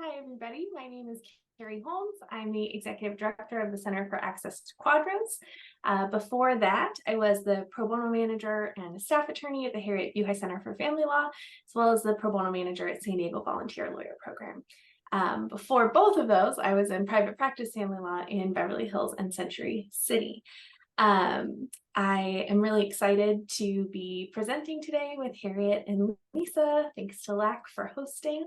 Hi, everybody. My name is Carrie Holmes. I'm the Executive Director of the Center for Access to QDROs. Before that, I was the Pro Bono Manager and Staff Attorney at the Harriet Buhai Center for Family Law, as well as the Pro Bono Manager at San Diego Volunteer Lawyer Program. Before both of those, I was in private practice family law in Beverly Hills and Century City. I am really excited to be presenting today with Harriet and Lisa. Thanks to LAAC for hosting.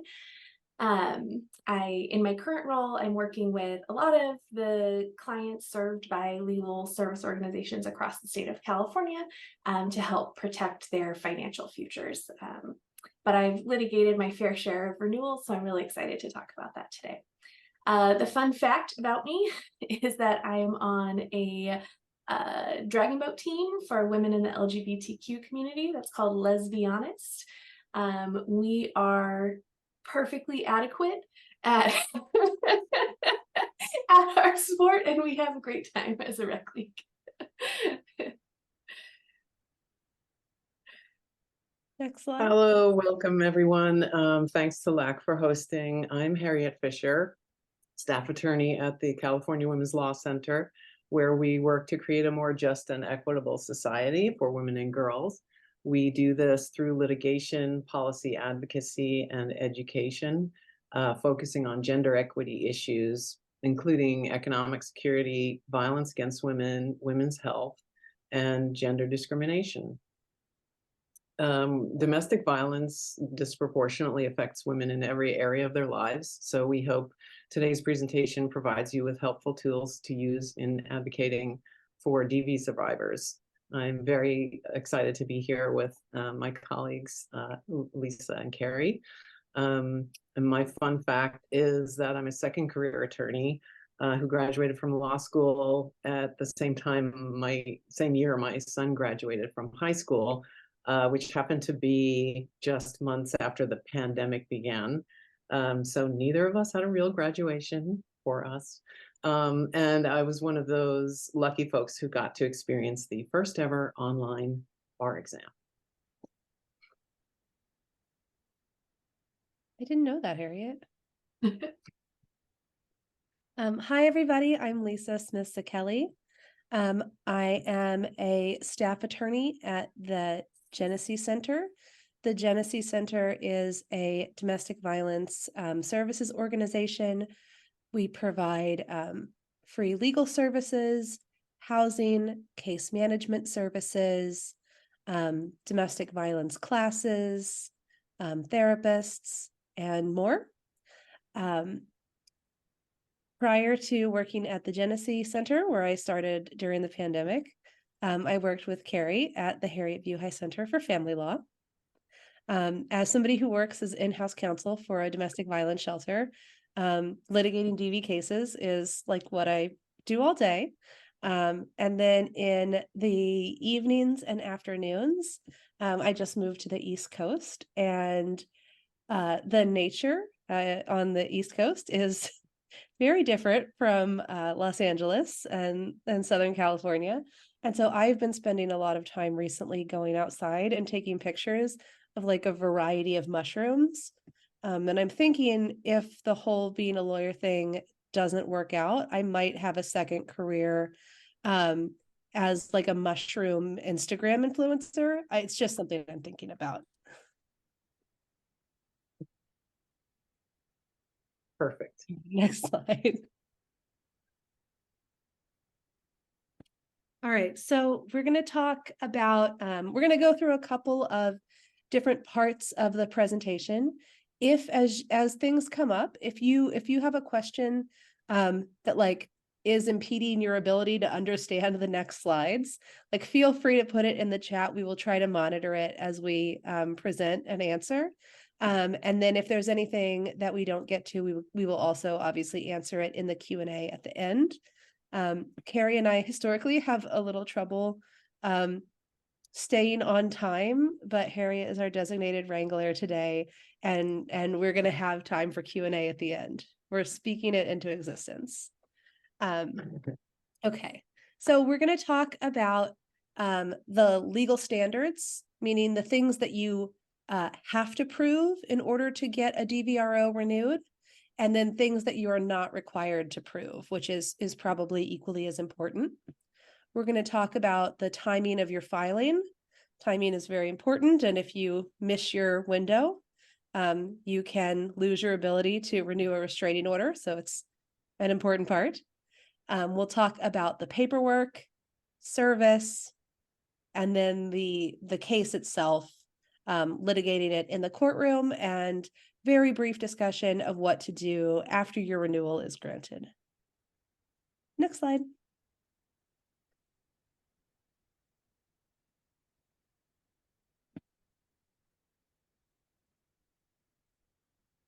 In my current role, I'm working with a lot of the clients served by legal service organizations across the state of California to help protect their financial futures. But I've litigated my fair share of renewals, so I'm really excited to talk about that today. The fun fact about me is that I'm on a dragon boat team for women in the LGBTQ community that's called Lesbianist. We are perfectly adequate at, at our sport, and we have a great time as a rec league. Next slide. Hello, welcome everyone. Thanks to LAAC for hosting. I'm Harriet Fischer, staff attorney at the California Women's Law Center, where we work to create a more just and equitable society for women and girls. We do this through litigation, policy advocacy, and education, focusing on gender equity issues, including economic security, violence against women, women's health, and gender discrimination. Domestic violence disproportionately affects women in every area of their lives, so we hope today's presentation provides you with helpful tools to use in advocating for DV survivors. I'm very excited to be here with my colleagues, Lisa and Carrie. And my fun fact is that I'm a second career attorney who graduated from law school at the same time, same year my son graduated from high school, which happened to be just months after the pandemic began. So neither of us had a real graduation for us. And I was one of those lucky folks who got to experience the first ever online bar exam. I didn't know that, Harriet. Hi, everybody. I'm Lisa Smith-Szekely. I am a staff attorney at the Jenesse Center. The Jenesse Center is a domestic violence services organization. We provide free legal services, housing, case management services, domestic violence classes, therapists, and more. Prior to working at the Jenesse Center, where I started during the pandemic, I worked with Carrie at the Harriet Buhai Center for Family Law. As somebody who works as in-house counsel for a domestic violence shelter, litigating DV cases is like what I do all day. And then in the evenings and afternoons, I just moved to the East Coast, and the nature on the East Coast is very different from Los Angeles and Southern California. And so I've been spending a lot of time recently going outside and taking pictures of like a variety of mushrooms. And I'm thinking if the whole being a lawyer thing doesn't work out, I might have a second career as like a mushroom Instagram influencer. It's just something I'm thinking about. Perfect. Next slide. All right, so we're going to talk about, we're going to go through a couple of different parts of the presentation. If as things come up, if you have a question that like is impeding your ability to understand the next slides, like feel free to put it in the chat. We will try to monitor it as we present and answer. And then if there's anything that we don't get to, we will also obviously answer it in the Q&A at the end. Carrie and I historically have a little trouble staying on time, but Harriet is our designated wrangler today, and we're going to have time for Q&A at the end. We're speaking it into existence. Okay, so we're going to talk about the legal standards, meaning the things that you have to prove in order to get a DVRO renewed, and then things that you are not required to prove, which is probably equally as important. We're going to talk about the timing of your filing. Timing is very important, and if you miss your window, you can lose your ability to renew a restraining order, so it's an important part. We'll talk about the paperwork, service, and then the case itself, litigating it in the courtroom, and very brief discussion of what to do after your renewal is granted. Next slide.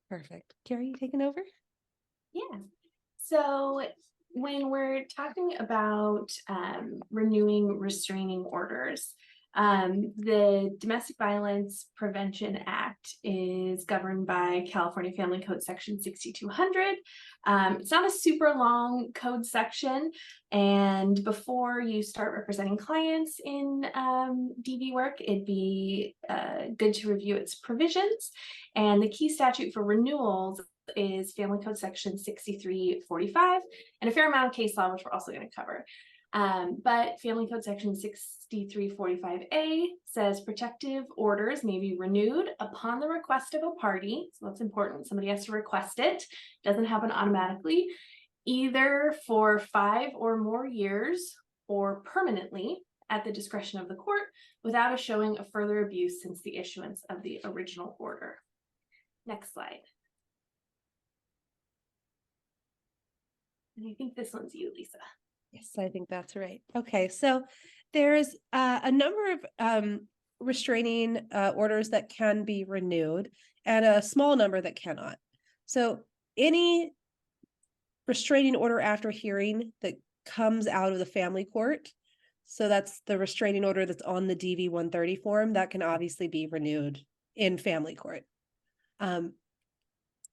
Perfect. Carrie, taking over? Yeah. So when we're talking about renewing restraining orders, the Domestic Violence Prevention Act is governed by California Family Code Section 6200. It's not a super long code section, and before you start representing clients in DV work, it'd be good to review its provisions. And the key statute for renewals is Family Code Section 6345, and a fair amount of case law, which we're also going to cover. But Family Code Section 6345A says protective orders may be renewed upon the request of a party. So that's important. Somebody has to request it. It doesn't happen automatically, either for 5 or more years or permanently at the discretion of the court, without a showing of further abuse since the issuance of the original order. Next slide. And I think this one's you, Lisa. Yes, I think that's right. Okay, so there's a number of restraining orders that can be renewed and a small number that cannot. So any restraining order after hearing that comes out of the family court, so that's the restraining order that's on the DV 130 form, that can obviously be renewed in family court.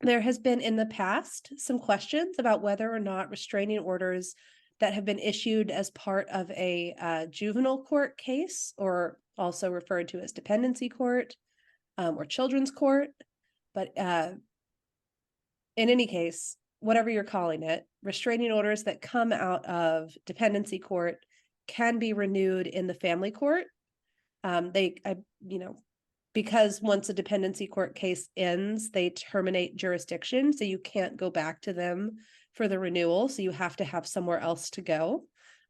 There has been in the past some questions about whether or not restraining orders that have been issued as part of a juvenile court case, or also referred to as dependency court or children's court. But in any case, whatever you're calling it, restraining orders that come out of dependency court can be renewed in the family court. Because once a dependency court case ends, they terminate jurisdiction, so you can't go back to them for the renewal, so you have to have somewhere else to go.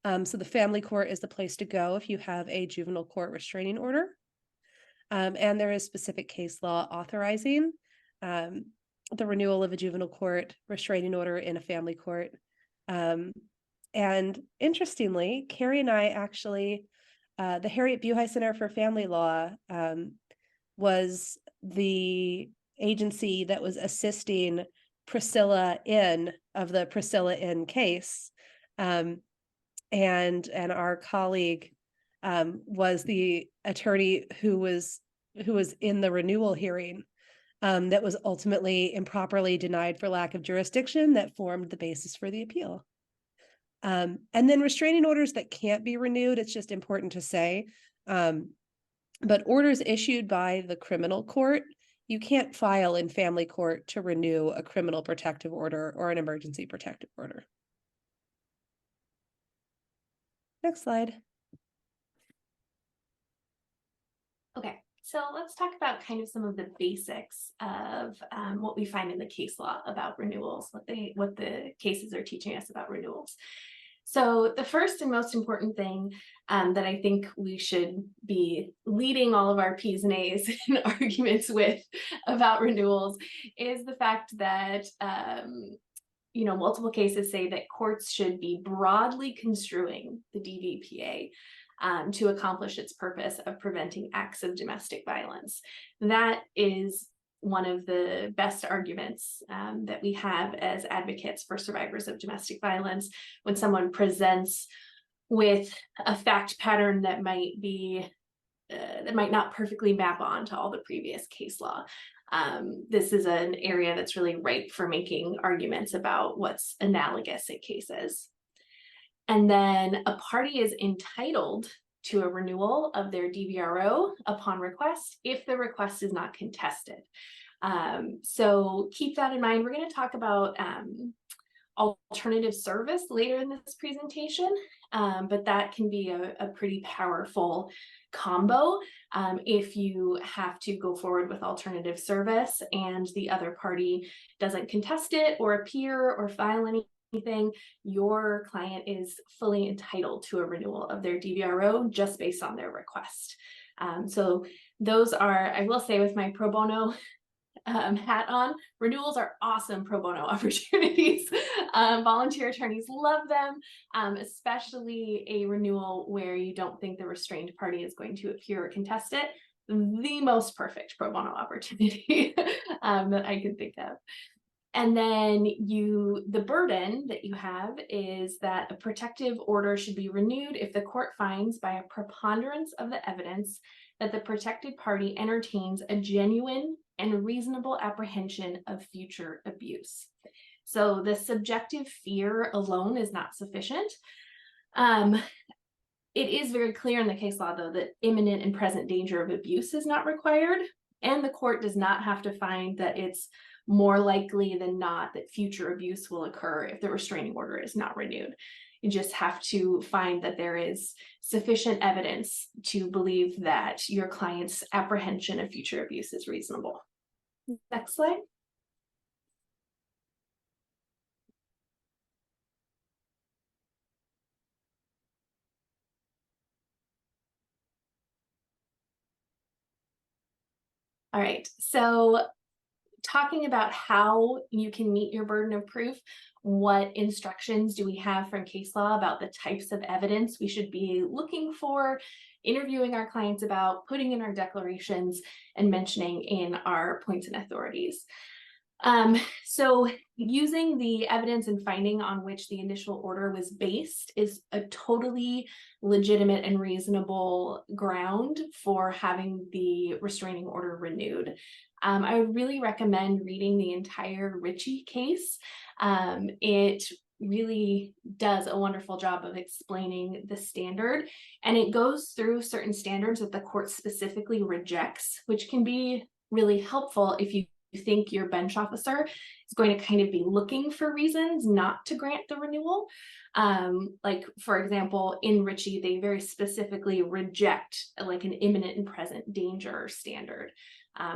So the family court is the place to go if you have a juvenile court restraining order. And there is specific case law authorizing the renewal of a juvenile court restraining order in a family court. And interestingly, Carrie and I actually, the Harriet Buhey Center for Family Law was the agency that was assisting Priscilla N of the Priscilla N case. And our colleague was the attorney who was in the renewal hearing that was ultimately improperly denied for lack of jurisdiction that formed the basis for the appeal. And then restraining orders that can't be renewed, it's just important to say, but orders issued by the criminal court, you can't file in family court to renew a criminal protective order or an emergency protective order. Next slide. Okay, so let's talk about kind of some of the basics of what we find in the case law about renewals, what the cases are teaching us about renewals. So the first and most important thing that I think we should be leading all of our P's and A's in arguments with about renewals is the fact that multiple cases say that courts should be broadly construing the DVPA to accomplish its purpose of preventing acts of domestic violence. That is one of the best arguments that we have as advocates for survivors of domestic violence when someone presents with a fact pattern that might not perfectly map on to all the previous case law. This is an area that's really ripe for making arguments about what's analogous in cases. And then a party is entitled to a renewal of their DVRO upon request if the request is not contested. So keep that in mind. We're going to talk about alternative service later in this presentation, but that can be a pretty powerful combo if you have to go forward with alternative service and the other party doesn't contest it or appear or file anything. Your client is fully entitled to a renewal of their DVRO just based on their request. So those are, I will say, with my pro bono hat on, renewals are awesome pro bono opportunities. Volunteer attorneys love them, especially a renewal where you don't think the restrained party is going to appear or contest it. The most perfect pro bono opportunity that I can think of. And then the burden that you have is that a protective order should be renewed if the court finds by a preponderance of the evidence that the protected party entertains a genuine and reasonable apprehension of future abuse. So the subjective fear alone is not sufficient. It is very clear in the case law, though, that imminent and present danger of abuse is not required, and the court does not have to find that it's more likely than not that future abuse will occur if the restraining order is not renewed. You just have to find that there is sufficient evidence to believe that your client's apprehension of future abuse is reasonable. Next slide. All right, so talking about how you can meet your burden of proof, what instructions do we have from case law about the types of evidence we should be looking for, interviewing our clients about, putting in our declarations, and mentioning in our points and authorities. So using the evidence and finding on which the initial order was based is a totally legitimate and reasonable ground for having the restraining order renewed. I would really recommend reading the entire Ritchie case. It really does a wonderful job of explaining the standard, and it goes through certain standards that the court specifically rejects, which can be really helpful if you think your bench officer is going to kind of be looking for reasons not to grant the renewal. Like, for example, in Ritchie, they very specifically reject like an imminent and present danger standard,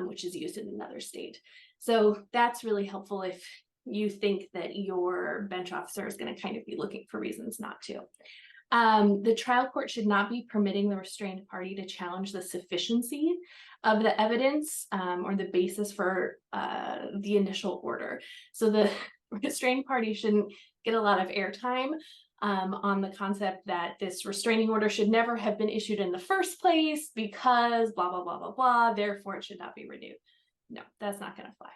which is used in another state. So that's really helpful if you think that your bench officer is going to kind of be looking for reasons not to. The trial court should not be permitting the restrained party to challenge the sufficiency of the evidence or the basis for the initial order. So the restrained party shouldn't get a lot of airtime on the concept that this restraining order should never have been issued in the first place because blah, blah, blah, blah, blah, therefore it should not be renewed. No, that's not going to fly.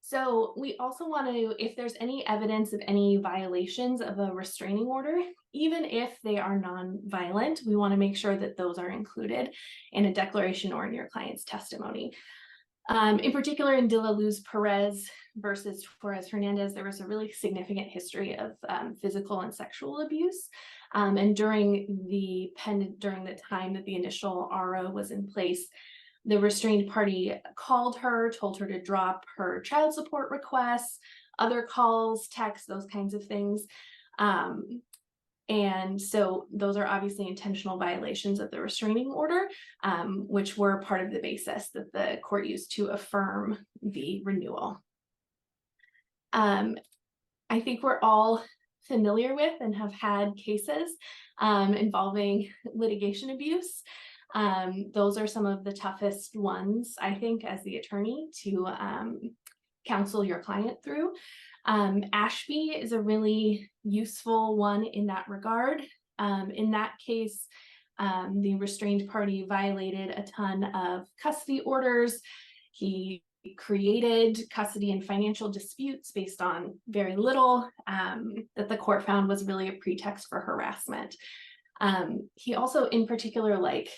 So we also want to, if there's any evidence of any violations of a restraining order, even if they are non-violent, we want to make sure that those are included in a declaration or in your client's testimony. In particular, in De La Luz Perez versus Torres Hernandez, there was a really significant history of physical and sexual abuse. And during the time that the initial RO was in place, the restrained party called her, told her to drop her child support requests, other calls, texts, those kinds of things. And so those are obviously intentional violations of the restraining order, which were part of the basis that the court used to affirm the renewal. I think we're all familiar with and have had cases involving litigation abuse. Those are some of the toughest ones, I think, as the attorney to counsel your client through. Ashby is a really useful one in that regard. In that case, the restrained party violated a ton of custody orders. He created custody and financial disputes based on very little that the court found was really a pretext for harassment. He also, in particular, like,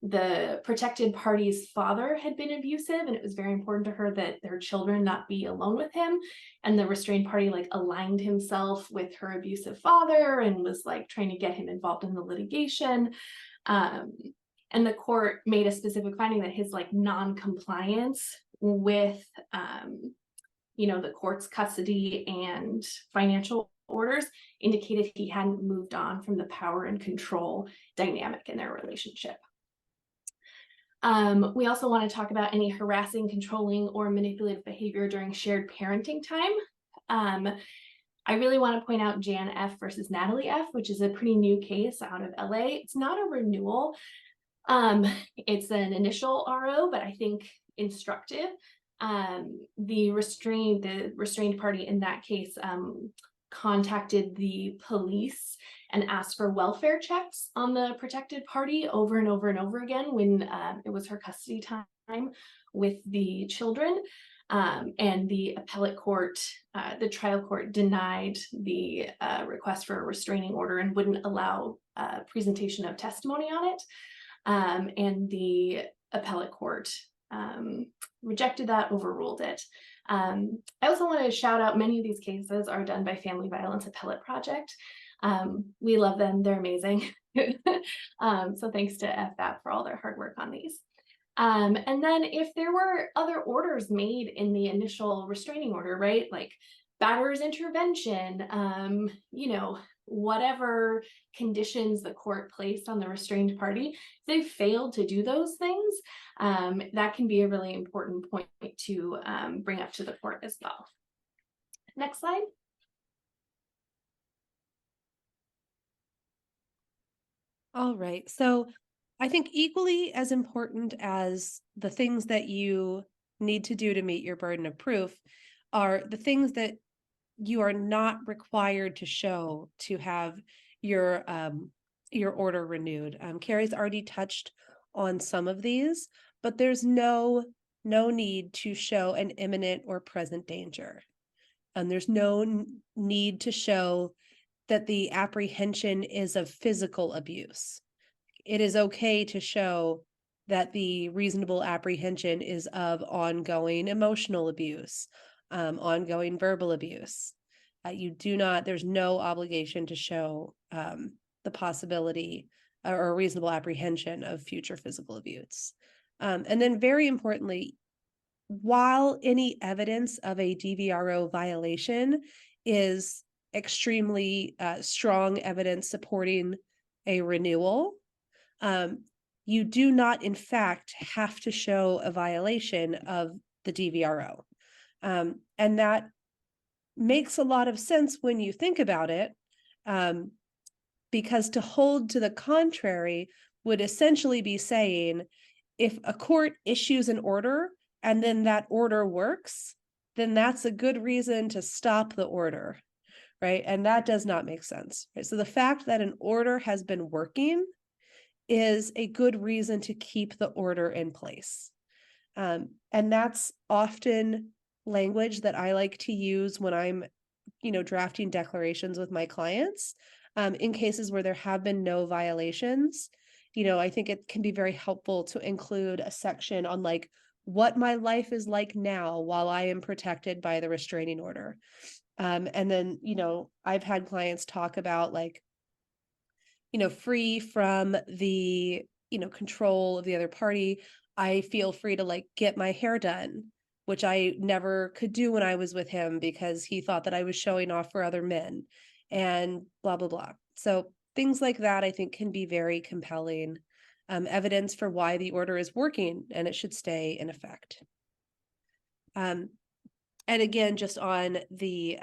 the protected party's father had been abusive, and it was very important to her that their children not be alone with him. And the restrained party like aligned himself with her abusive father and was like trying to get him involved in the litigation. And the court made a specific finding that his like non-compliance with, the court's custody and financial orders indicated he hadn't moved on from the power and control dynamic in their relationship. We also want to talk about any harassing, controlling, or manipulative behavior during shared parenting time. I really want to point out Jan F versus Natalie F, which is a pretty new case out of LA. It's not a renewal. It's an initial RO, but I think instructive. The restrained party in that case contacted the police and asked for welfare checks on the protected party over and over and over again when it was her custody time with the children. And the appellate court, the trial court denied the request for a restraining order and wouldn't allow presentation of testimony on it. And the appellate court rejected that, overruled it. I also want to shout out, many of these cases are done by Family Violence Appellate Project. We love them, they're amazing. So thanks to FVAP for all their hard work on these. And then if there were other orders made in the initial restraining order, right, like batterer's intervention, whatever conditions the court placed on the restrained party, if they failed to do those things, that can be a really important point to bring up to the court as well. Next slide. All right, so I think equally as important as the things that you need to do to meet your burden of proof are the things that you are not required to show to have your order renewed. Carrie's already touched on some of these, but there's no need to show an imminent or present danger. There's no need to show that the apprehension is of physical abuse. It is okay to show that the reasonable apprehension is of ongoing emotional abuse, ongoing verbal abuse. There's no obligation to show the possibility or a reasonable apprehension of future physical abuse. And then very importantly, while any evidence of a DVRO violation is extremely strong evidence supporting a renewal, you do not, in fact, have to show a violation of the DVRO. And that makes a lot of sense when you think about it, because to hold to the contrary would essentially be saying, if a court issues an order and then that order works, then that's a good reason to stop the order, right? And that does not make sense, right? So the fact that an order has been working is a good reason to keep the order in place. And that's often language that I like to use when I'm, drafting declarations with my clients. In cases where there have been no violations, I think it can be very helpful to include a section on like what my life is like now while I am protected by the restraining order. And then, I've had clients talk about like, free from the, control of the other party, I feel free to like get my hair done, which I never could do when I was with him because he thought that I was showing off for other men and blah, blah, blah. So things like that, I think, can be very compelling evidence for why the order is working and it should stay in effect. And again, just on the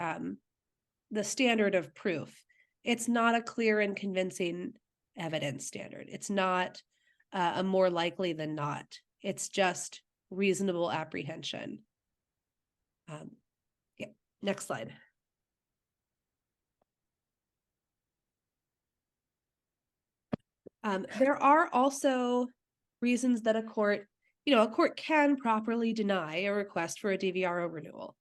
standard of proof, it's not a clear and convincing evidence standard. It's not a more likely than not. It's just reasonable apprehension. Yeah, next slide. There are also reasons that a court can properly deny a request for a DVRO renewal.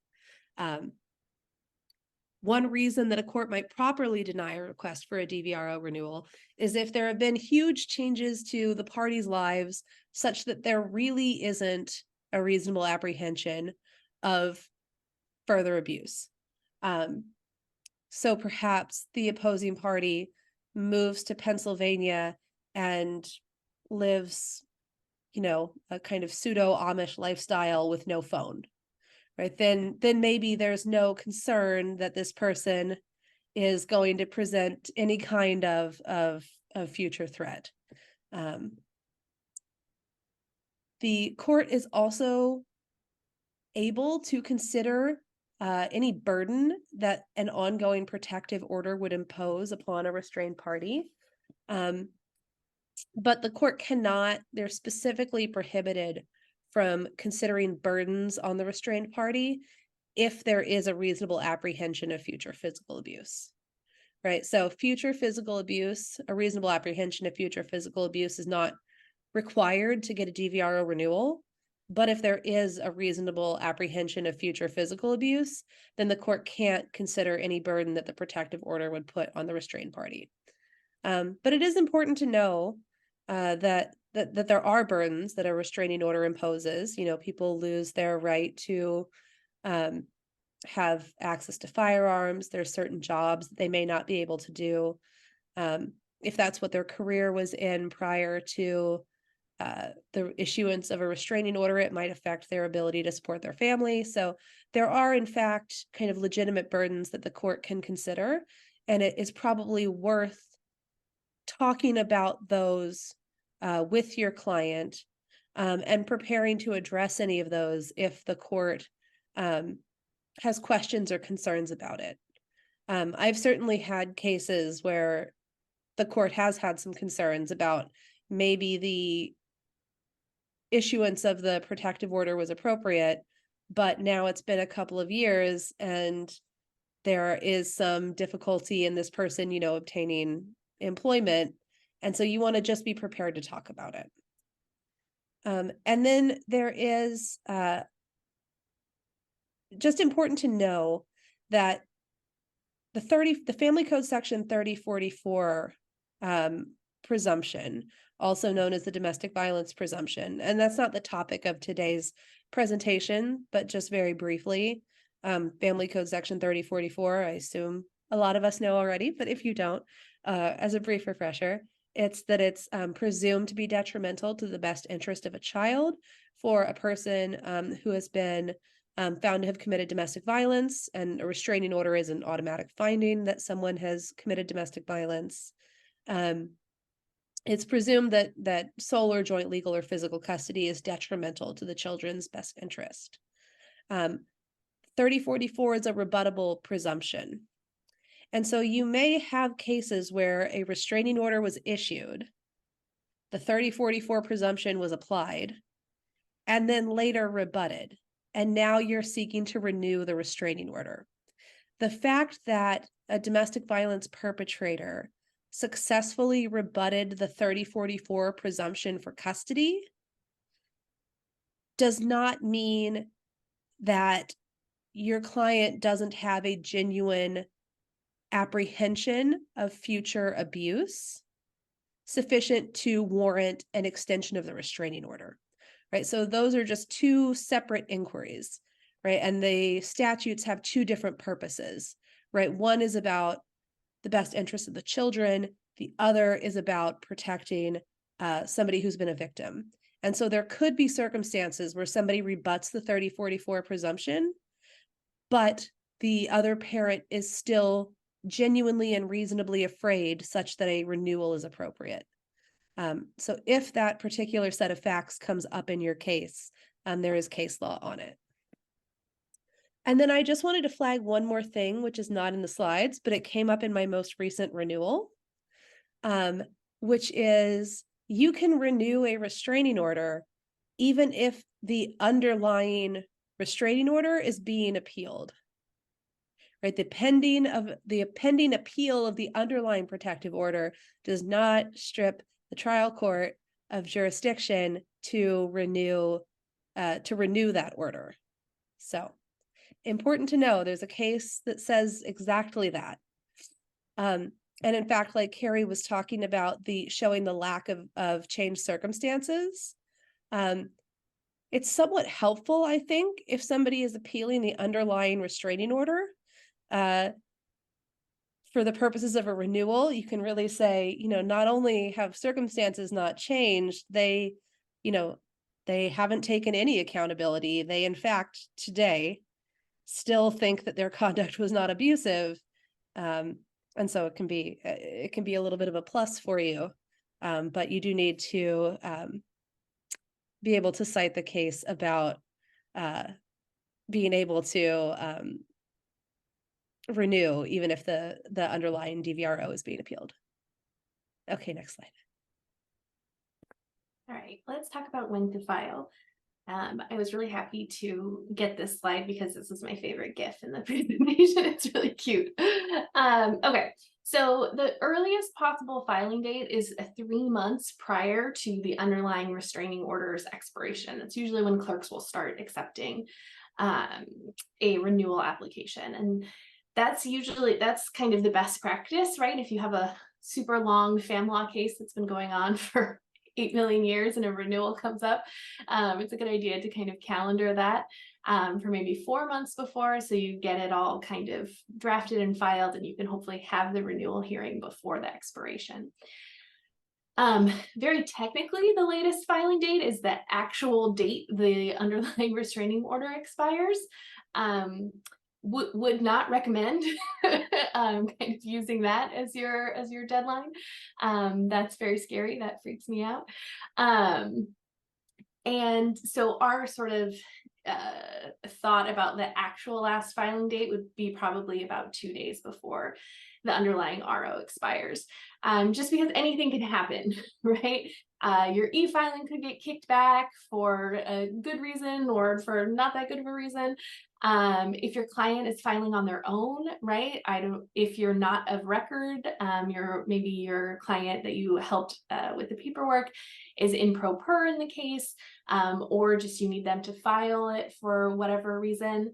One reason that a court might properly deny a request for a DVRO renewal is if there have been huge changes to the parties' lives such that there really isn't a reasonable apprehension of further abuse. So perhaps the opposing party moves to Pennsylvania and lives, you know, a kind of pseudo Amish lifestyle with no phone, right? Then maybe there's no concern that this person is going to present any kind of future threat. The court is also able to consider any burden that an ongoing protective order would impose upon a restrained party. But the court cannot, they're specifically prohibited from considering burdens on the restrained party if there is a reasonable apprehension of future physical abuse, right? So future physical abuse, a reasonable apprehension of future physical abuse is not required to get a DVRO renewal. But if there is a reasonable apprehension of future physical abuse, then the court can't consider any burden that the protective order would put on the restrained party. But it is important to know that there are burdens that a restraining order imposes. You know, people lose their right to have access to firearms. There's certain jobs that they may not be able to do if that's what their career was in prior to the issuance of a restraining order. It might affect their ability to support their family. So there are, in fact, kind of legitimate burdens that the court can consider, and it is probably worth talking about those with your client and preparing to address any of those if the court has questions or concerns about it. I've certainly had cases where the court has had some concerns about maybe the issuance of the protective order was appropriate, but now it's been a couple of years and there is some difficulty in this person, you know, obtaining employment. And so you want to just be prepared to talk about it. And then there is just important to know that the Family Code Section 3044 presumption, also known as the domestic violence presumption. And that's not the topic of today's presentation, but just very briefly, Family Code Section 3044, I assume a lot of us know already, but if you don't, as a brief refresher, it's that it's presumed to be detrimental to the best interest of a child for a person who has been found to have committed domestic violence, and a restraining order is an automatic finding that someone has committed domestic violence. It's presumed that sole or joint legal or physical custody is detrimental to the children's best interest. 3044 is a rebuttable presumption. And so you may have cases where a restraining order was issued, the 3044 presumption was applied, and then later rebutted. And now you're seeking to renew the restraining order. The fact that a domestic violence perpetrator successfully rebutted the 3044 presumption for custody does not mean that your client doesn't have a genuine apprehension of future abuse sufficient to warrant an extension of the restraining order, right? So those are just two separate inquiries, right? And the statutes have two different purposes, right? One is about the best interest of the children. The other is about protecting somebody who's been a victim. And so there could be circumstances where somebody rebuts the 3044 presumption, but the other parent is still genuinely and reasonably afraid such that a renewal is appropriate. So if that particular set of facts comes up in your case, there is case law on it. And then I just wanted to flag one more thing, which is not in the slides, but it came up in my most recent renewal, which is you can renew a restraining order even if the underlying restraining order is being appealed, right? The pending appeal of the underlying protective order does not strip the trial court of jurisdiction to renew that order. So important to know, there's a case that says exactly that. And in fact, like Carrie was talking about showing the lack of changed circumstances, it's somewhat helpful, I think, if somebody is appealing the underlying restraining order for the purposes of a renewal, you can really say, not only have circumstances not changed, they haven't taken any accountability. They, in fact, today still think that their conduct was not abusive. And so it can be a little bit of a plus for you. But you do need to be able to cite the case about being able to renew, even if the underlying DVRO is being appealed. Okay, next slide. All right, let's talk about when to file. I was really happy to get this slide because this is my favorite GIF in the presentation. It's really cute. Okay, so the earliest possible filing date is 3 months prior to the underlying restraining order's expiration. That's usually when clerks will start accepting a renewal application. And that's kind of the best practice, right? If you have a super long fam law case that's been going on for 8 million years and a renewal comes up, it's a good idea to kind of calendar that for maybe 4 months before, so you get it all kind of drafted and filed, and you can hopefully have the renewal hearing before the expiration. Very technically, the latest filing date is the actual date the underlying restraining order expires. Would not recommend kind of using that as your deadline. That's very scary. That freaks me out. And so our sort of thought about the actual last filing date would be probably about 2 days before the underlying RO expires, just because anything can happen, right? Your e-filing could get kicked back for a good reason or for not that good of a reason. If your client is filing on their own, right? If you're not of record, maybe your client that you helped with the paperwork is in pro per in the case, or just you need them to file it for whatever reason.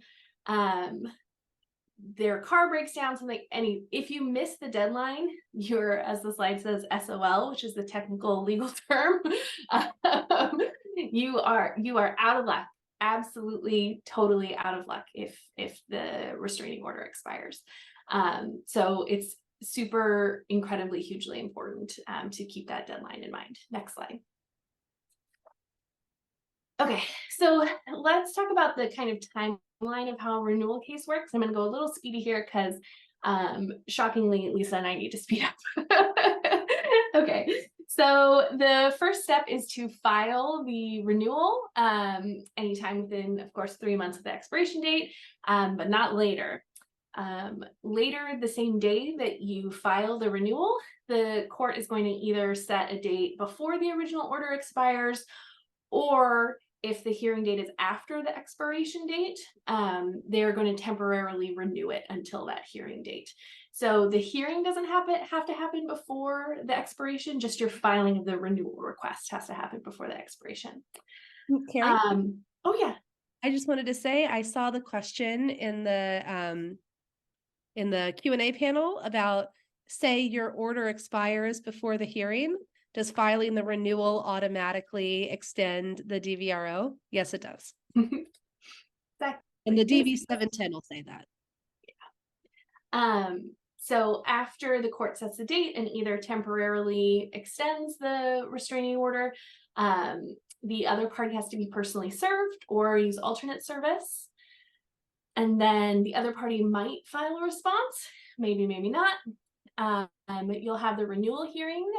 Their car breaks down, if you miss the deadline, you're, as the slide says, SOL, which is the technical legal term, you are out of luck. Absolutely, totally out of luck if the restraining order expires. So it's super incredibly hugely important to keep that deadline in mind. Next slide. Okay, so let's talk about the kind of timeline of how a renewal case works. I'm going to go a little speedy here because shockingly, Lisa and I need to speed up. Okay, so the first step is to file the renewal anytime within, of course, 3 months of the expiration date, but not later. Later the same day that you file the renewal, the court is going to either set a date before the original order expires, or if the hearing date is after the expiration date, they're going to temporarily renew it until that hearing date. So the hearing doesn't have to happen before the expiration, just your filing of the renewal request has to happen before the expiration. Carrie? Oh yeah. I just wanted to say, I saw the question in the Q&A panel about, say your order expires before the hearing. Does filing the renewal automatically extend the DVRO? Yes, it does. Exactly. And the DV 710 will say that. Yeah. So after the court sets the date and either temporarily extends the restraining order, the other party has to be personally served or use alternate service. And then the other party might file a response, maybe, maybe not. You'll have the renewal hearing,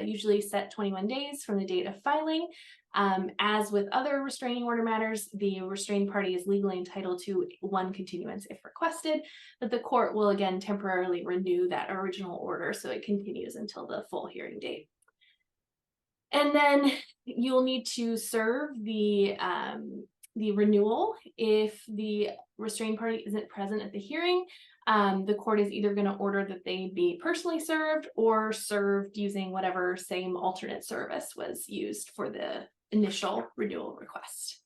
usually set 21 days from the date of filing. As with other restraining order matters, the restrained party is legally entitled to 1 continuance if requested, but the court will again temporarily renew that original order so it continues until the full hearing date. And then you'll need to serve the renewal if the restrained party isn't present at the hearing. The court is either going to order that they be personally served or served using whatever same alternate service was used for the initial renewal request.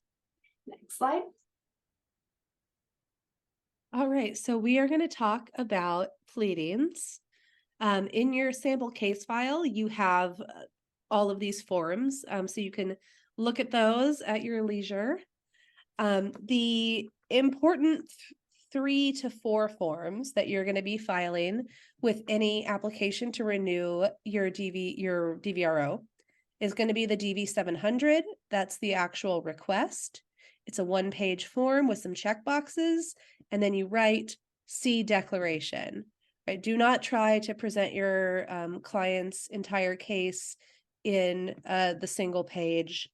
Next slide. All right, so we are going to talk about pleadings. In your sample case file, you have all of these forms, so you can look at those at your leisure. The important 3 to 4 forms that you're going to be filing with any application to renew your DVRO is going to be the DV 700. That's the actual request. It's a 1-page form with some check boxes, and then you write C declaration. Right? Do not try to present your client's entire case in the single page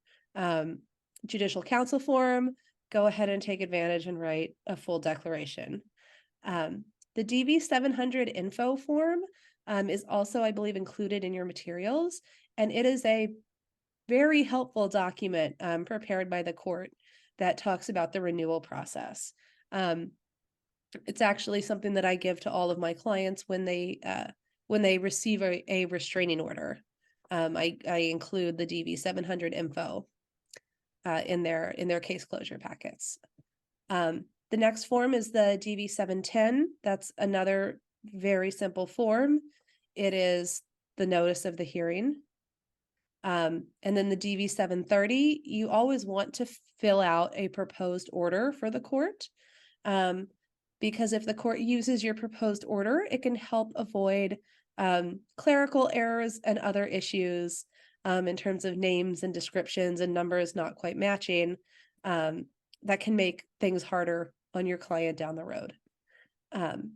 judicial counsel form. Go ahead and take advantage and write a full declaration. The DV 700 info form is also, I believe, included in your materials, and it is a very helpful document prepared by the court that talks about the renewal process. It's actually something that I give to all of my clients when they receive a restraining order. I include the DV 700 info in their case closure packets. The next form is the DV 710. That's another very simple form. It is the notice of the hearing. And then the DV 730, you always want to fill out a proposed order for the court. Because if the court uses your proposed order, it can help avoid clerical errors and other issues in terms of names and descriptions and numbers not quite matching. That can make things harder on your client down the road. And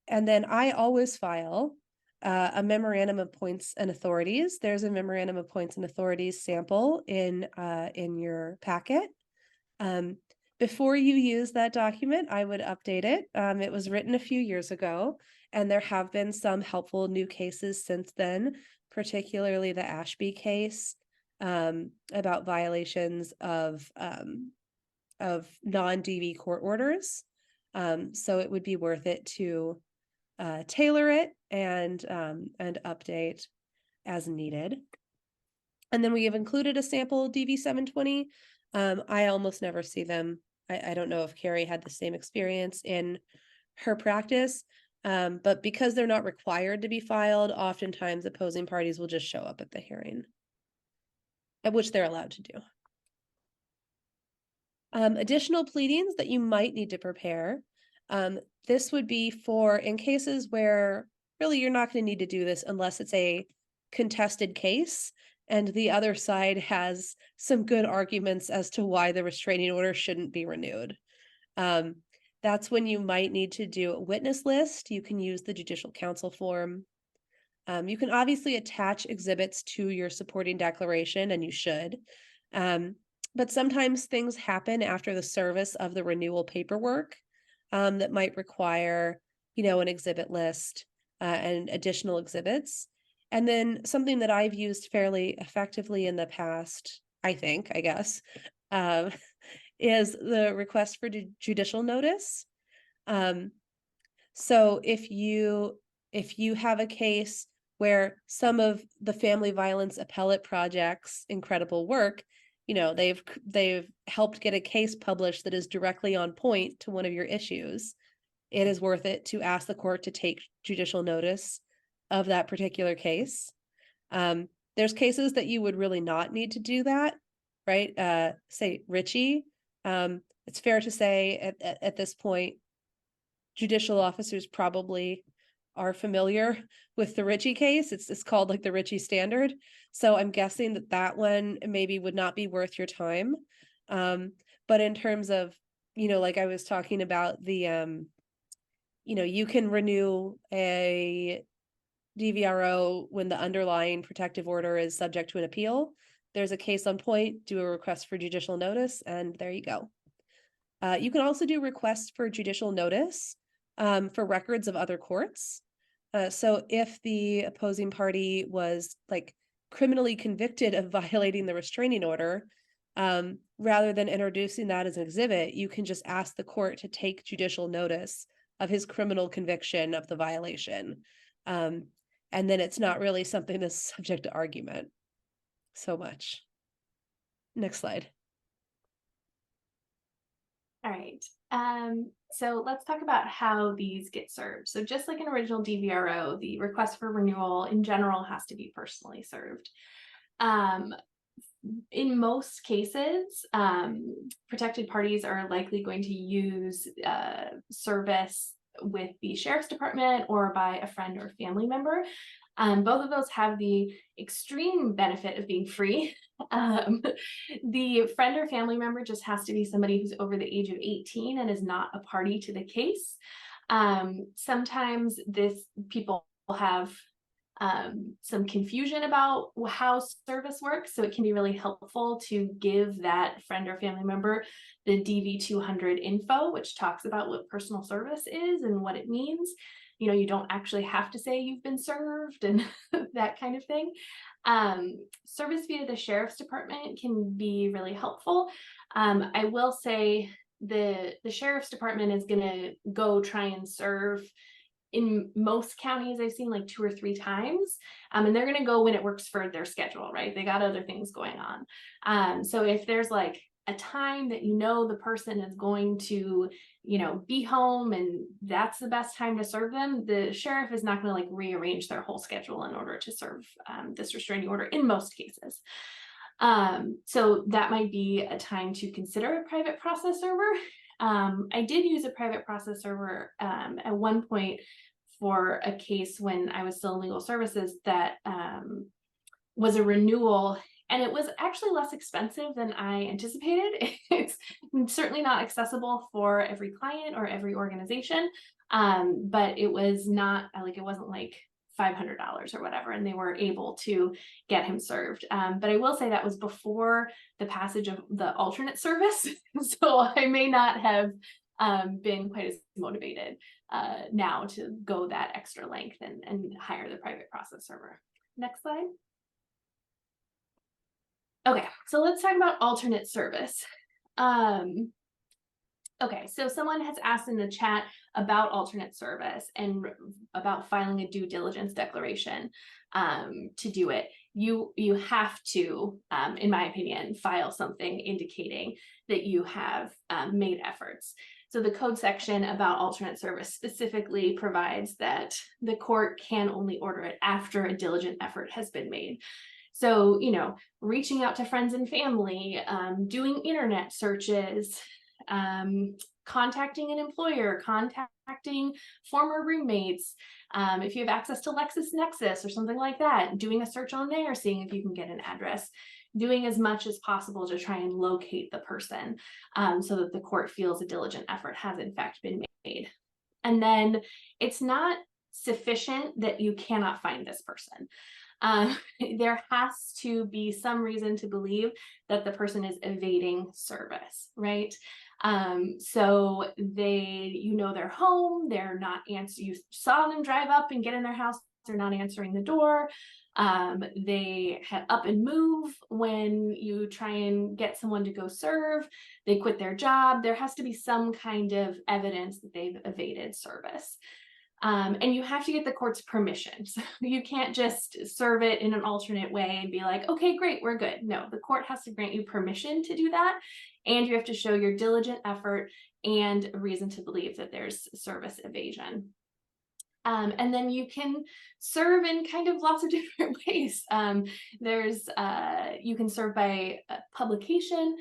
then I always file a memorandum of points and authorities. There's a memorandum of points and authorities sample in your packet. Before you use that document, I would update it. It was written a few years ago, and there have been some helpful new cases since then, particularly the Ashby case about violations of non-DV court orders. So it would be worth it to tailor it and update as needed. And then we have included a sample DV 720. I almost never see them. I don't know if Carrie had the same experience in her practice, but because they're not required to be filed, oftentimes opposing parties will just show up at the hearing, which they're allowed to do. Additional pleadings that you might need to prepare. This would be for in cases where really you're not going to need to do this unless it's a contested case and the other side has some good arguments as to why the restraining order shouldn't be renewed. That's when you might need to do a witness list. You can use the judicial counsel form. You can obviously attach exhibits to your supporting declaration, and you should. But sometimes things happen after the service of the renewal paperwork that might require, an exhibit list and additional exhibits. And then something that I've used fairly effectively in the past, I guess, is the request for judicial notice. So if you have a case where some of the family violence appellate project's incredible work, they've helped get a case published that is directly on point to one of your issues, it is worth it to ask the court to take judicial notice of that particular case. There's cases that you would really not need to do that, right? Say Ritchie. It's fair to say at this point, judicial officers probably are familiar with the Ritchie case. It's called like the Ritchie standard. So I'm guessing that one maybe would not be worth your time. But in terms of, like I was talking about the, you can renew a DVRO when the underlying protective order is subject to an appeal. There's a case on point, do a request for judicial notice, and there you go. You can also do requests for judicial notice for records of other courts. So if the opposing party was like criminally convicted of violating the restraining order, rather than introducing that as an exhibit, you can just ask the court to take judicial notice of his criminal conviction of the violation. And then it's not really something that's subject to argument so much. Next slide. All right. So let's talk about how these get served. So just like an original DVRO, the request for renewal in general has to be personally served. in most cases, protected parties are likely going to use service with the sheriff's department or by a friend or family member. Both of those have the extreme benefit of being free. The friend or family member just has to be somebody who's over the age of 18 and is not a party to the case. Sometimes people have some confusion about how service works, so it can be really helpful to give that friend or family member the DV200 info, which talks about what personal service is and what it means. You know, you don't actually have to say you've been served and that kind of thing. Service via the sheriff's department can be really helpful. I will say the sheriff's department is going to go try and serve in most counties. I've seen like 2 or 3 times, and they're going to go when it works for their schedule, right? They got other things going on. So if there's like a time that the person is going to, be home and that's the best time to serve them, the sheriff is not going to like rearrange their whole schedule in order to serve this restraining order in most cases. So that might be a time to consider a private process server. I did use a private process server at one point for a case when I was still in legal services that was a renewal, and it was actually less expensive than I anticipated. It's certainly not accessible for every client or every organization, but it was not like, it wasn't like $500 or whatever, and they were able to get him served. But I will say that was before the passage of the alternate service, so I may not have been quite as motivated now to go that extra length and hire the private process server. Next slide. Okay, so let's talk about alternate service. Okay, so someone has asked in the chat about alternate service and about filing a due diligence declaration to do it. You have to, in my opinion, file something indicating that you have made efforts. So the code section about alternate service specifically provides that the court can only order it after a diligent effort has been made. So, reaching out to friends and family, doing internet searches, contacting an employer, contacting former roommates, if you have access to LexisNexis or something like that, doing a search on there, seeing if you can get an address, doing as much as possible to try and locate the person so that the court feels a diligent effort has in fact been made. And then it's not sufficient that you cannot find this person. There has to be some reason to believe that the person is evading service, right? So they're home, they're not you saw them drive up and get in their house, they're not answering the door. They had up and move when you try and get someone to go serve, they quit their job. There has to be some kind of evidence that they've evaded service. And you have to get the court's permission. So you can't just serve it in an alternate way and be like, okay, great, we're good. No, the court has to grant you permission to do that. And you have to show your diligent effort and a reason to believe that there's service evasion. And then you can serve in kind of lots of different ways. You can serve by publication.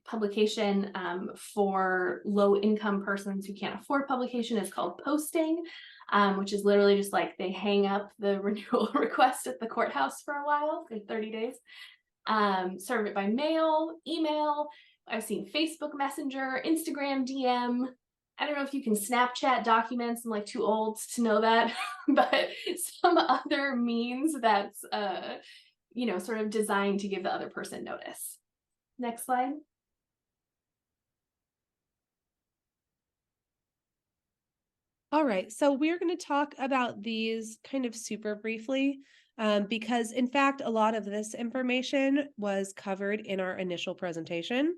Publication for low-income persons who can't afford publication is called posting, which is literally just like they hang up the renewal request at the courthouse for a while, for 30 days. Serve it by mail, email. I've seen Facebook Messenger, Instagram DM. I don't know if you can Snapchat documents. I'm like too old to know that, but some other means that's sort of designed to give the other person notice. Next slide. All right, so we're going to talk about these kind of super briefly because, in fact, a lot of this information was covered in our initial presentation.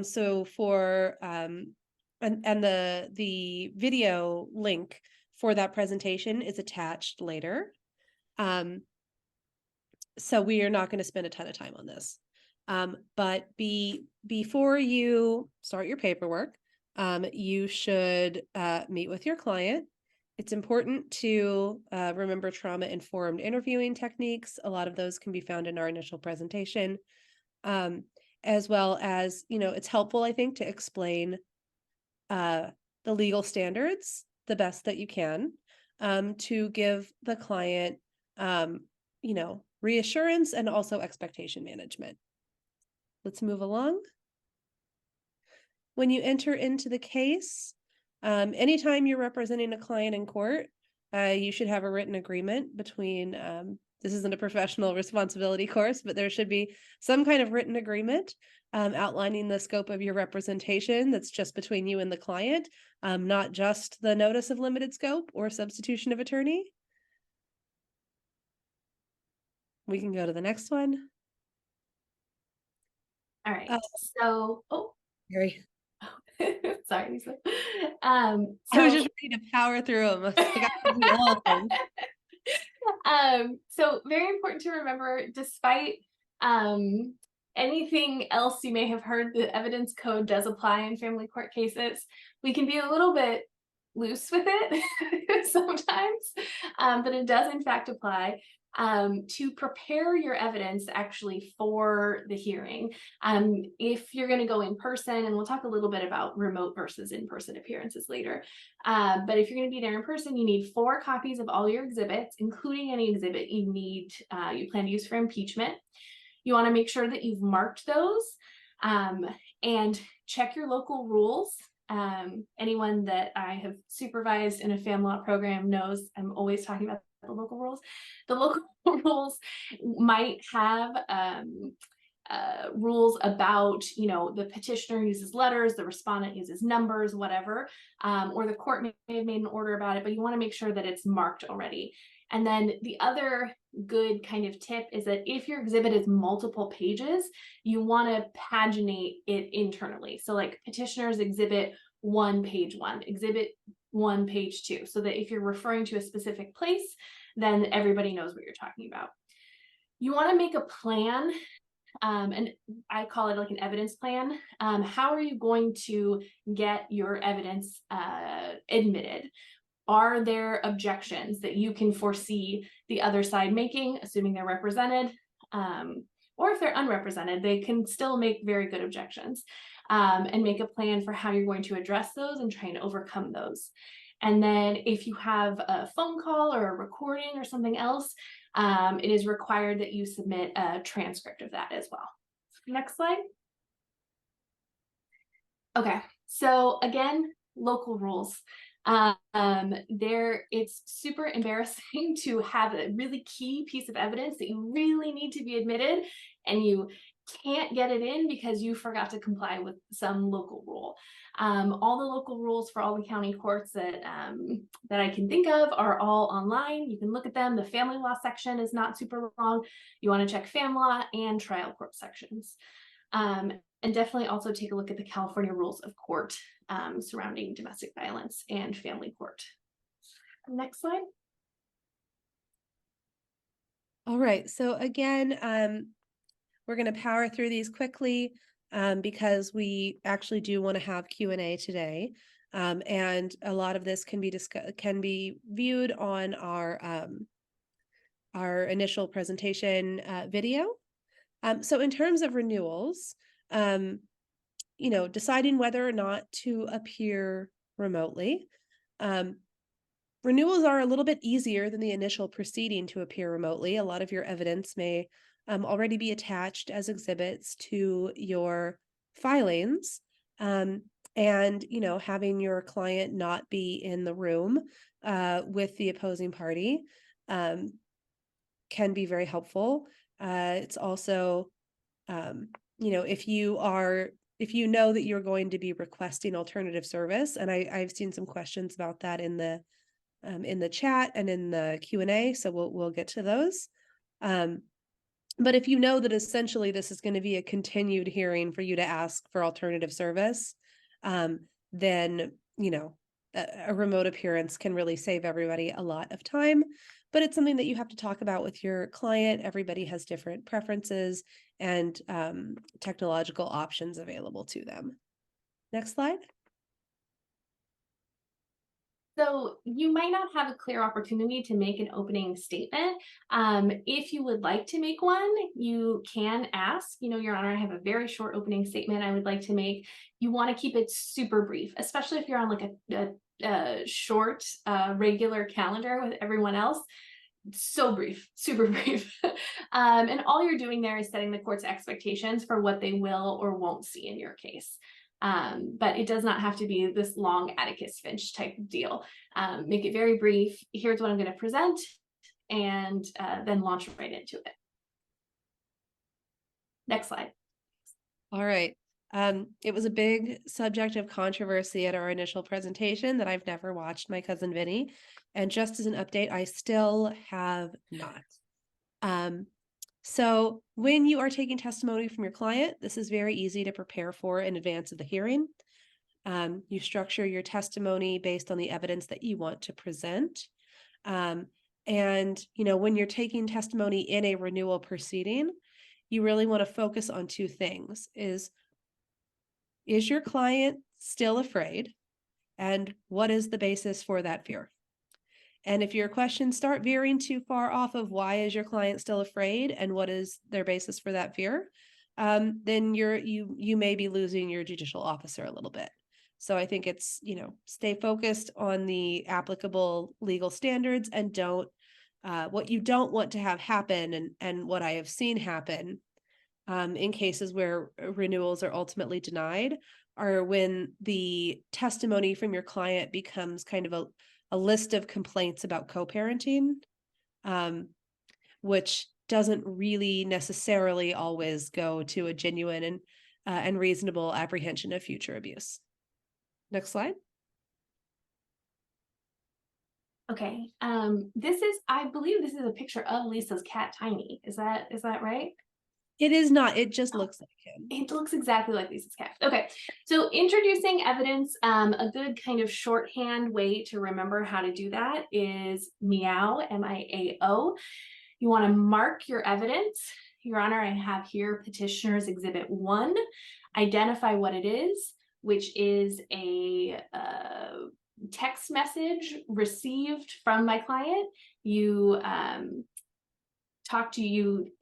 So for and the video link for that presentation is attached later. So we are not going to spend a ton of time on this. But before you start your paperwork, you should meet with your client. It's important to remember trauma-informed interviewing techniques. A lot of those can be found in our initial presentation. as well as, it's helpful, I think, to explain the legal standards the best that you can, to give the client, reassurance and also expectation management. Let's move along. When you enter into the case, anytime you're representing a client in court, you should have a written agreement between, this isn't a professional responsibility course, but there should be some kind of written agreement outlining the scope of your representation that's just between you and the client, not just the notice of limited scope or substitution of attorney. We can go to the next one. All right. So, Gary. sorry, Lisa. I was just ready to power through them. So very important to remember, despite anything else you may have heard, the evidence code does apply in family court cases. We can be a little bit loose with it sometimes, but it does in fact apply. To prepare your evidence actually for the hearing. If you're going to go in person, and we'll talk a little bit about remote versus in-person appearances later, but if you're going to be there in person, you need 4 copies of all your exhibits, including any exhibit you plan to use for impeachment. You want to make sure that you've marked those, and check your local rules. Anyone that I have supervised in a family law program knows I'm always talking about the local rules. The local rules might have rules about, the petitioner uses letters, the respondent uses numbers, whatever, or the court may have made an order about it, but you want to make sure that it's marked already. And then the other good kind of tip is that if your exhibit is multiple pages, you want to paginate it internally. So like petitioner's exhibit 1, page 1, exhibit 1, page 2, so that if you're referring to a specific place, then everybody knows what you're talking about. You want to make a plan, and I call it like an evidence plan. How are you going to get your evidence admitted? Are there objections that you can foresee the other side making, assuming they're represented? Or if they're unrepresented, they can still make very good objections, and make a plan for how you're going to address those and try and overcome those. And then if you have a phone call or a recording or something else, it is required that you submit a transcript of that as well. Next slide. Okay, so again, local rules. It's super embarrassing to have a really key piece of evidence that you really need to be admitted, and you can't get it in because you forgot to comply with some local rule. All the local rules for all the county courts that I can think of are all online. You can look at them. The family law section is not super long. You want to check family law and trial court sections. And definitely also take a look at the California rules of court surrounding domestic violence and family court. Next slide. All right, so again, we're going to power through these quickly because we actually do want to have Q&A today. And a lot of this can be viewed on our initial presentation video. So in terms of renewals, deciding whether or not to appear remotely. Renewals are a little bit easier than the initial proceeding to appear remotely. A lot of your evidence may already be attached as exhibits to your filings. And, having your client not be in the room with the opposing party can be very helpful. It's also, if you know that you're going to be requesting alternative service, and I've seen some questions about that in the chat and in the Q&A, so we'll get to those. But if you know that essentially this is going to be a continued hearing for you to ask for alternative service, then, a remote appearance can really save everybody a lot of time. But it's something that you have to talk about with your client. Everybody has different preferences and technological options available to them. Next slide. So you might not have a clear opportunity to make an opening statement. If you would like to make one, you can ask, Your Honor, I have a very short opening statement I would like to make. You want to keep it super brief, especially if you're on like a short, regular calendar with everyone else. So brief, super brief. And all you're doing there is setting the court's expectations for what they will or won't see in your case. But it does not have to be this long Atticus Finch type of deal. Make it very brief. Here's what I'm going to present, and then launch right into it. Next slide. All right. It was a big subject of controversy at our initial presentation that I've never watched My Cousin Vinny. And just as an update, I still have not. So when you are taking testimony from your client, this is very easy to prepare for in advance of the hearing. You structure your testimony based on the evidence that you want to present. And, when you're taking testimony in a renewal proceeding, you really want to focus on two things. Is your client still afraid? And what is the basis for that fear? And if your questions start veering too far off of why is your client still afraid and what is their basis for that fear, then you may be losing your judicial officer a little bit. So I think it's, stay focused on the applicable legal standards and what you don't want to have happen and what I have seen happen in cases where renewals are ultimately denied are when the testimony from your client becomes kind of a list of complaints about co-parenting, which doesn't really necessarily always go to a genuine and reasonable apprehension of future abuse. Next slide. Okay. I believe this is a picture of Lisa's cat, Tiny. Is that right? It is not. It just looks like him. It looks exactly like Lisa's cat. Okay, so introducing evidence, a good kind of shorthand way to remember how to do that is meow, M-I-A-O. You want to mark your evidence. Your Honor, I have here Petitioner's Exhibit 1. Identify what it is, which is a text message received from my client. You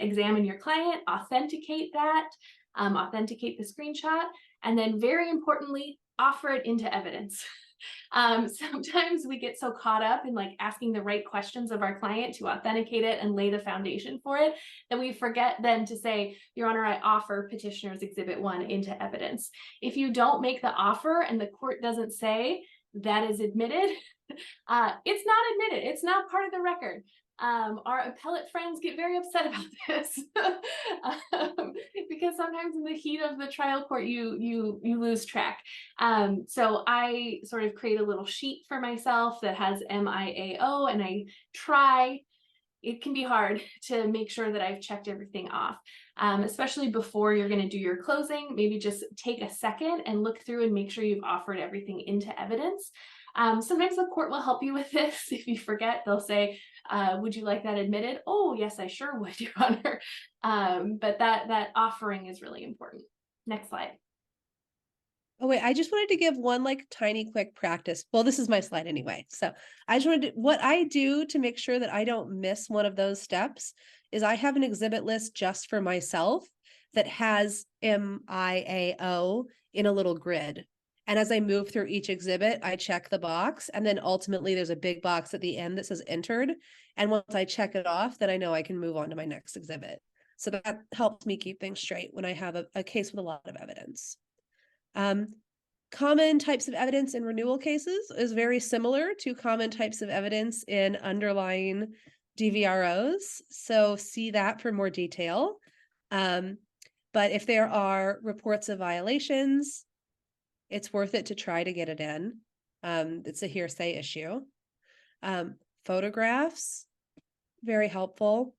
examine your client, authenticate that, authenticate the screenshot, and then very importantly, offer it into evidence. Sometimes we get so caught up in asking the right questions of our client to authenticate it and lay the foundation for it that we forget then to say, Your Honor, I offer Petitioner's Exhibit 1 into evidence. If you don't make the offer and the court doesn't say that is admitted, it's not admitted. It's not part of the record. Our appellate friends get very upset about this because sometimes in the heat of the trial court, you lose track. So I sort of create a little sheet for myself that has MIAO, and I try. It can be hard to make sure that I've checked everything off, especially before you're going to do your closing. Maybe just take a second and look through and make sure you've offered everything into evidence. Sometimes the court will help you with this. If you forget, they'll say, would you like that admitted? Oh, yes, I sure would, Your Honor. But that offering is really important. Next slide. Oh, wait, I just wanted to give one tiny quick practice. Well, this is my slide anyway. So I just wanted what I do to make sure that I don't miss one of those steps is I have an exhibit list just for myself that has MIAO in a little grid. And as I move through each exhibit, I check the box. And then ultimately there's a big box at the end that says entered. And once I check it off, then I know I can move on to my next exhibit. So that helps me keep things straight when I have a case with a lot of evidence. Common types of evidence in renewal cases is very similar to common types of evidence in underlying DVROs. So see that for more detail. But if there are reports of violations, it's worth it to try to get it in. It's a hearsay issue. Photographs, very helpful.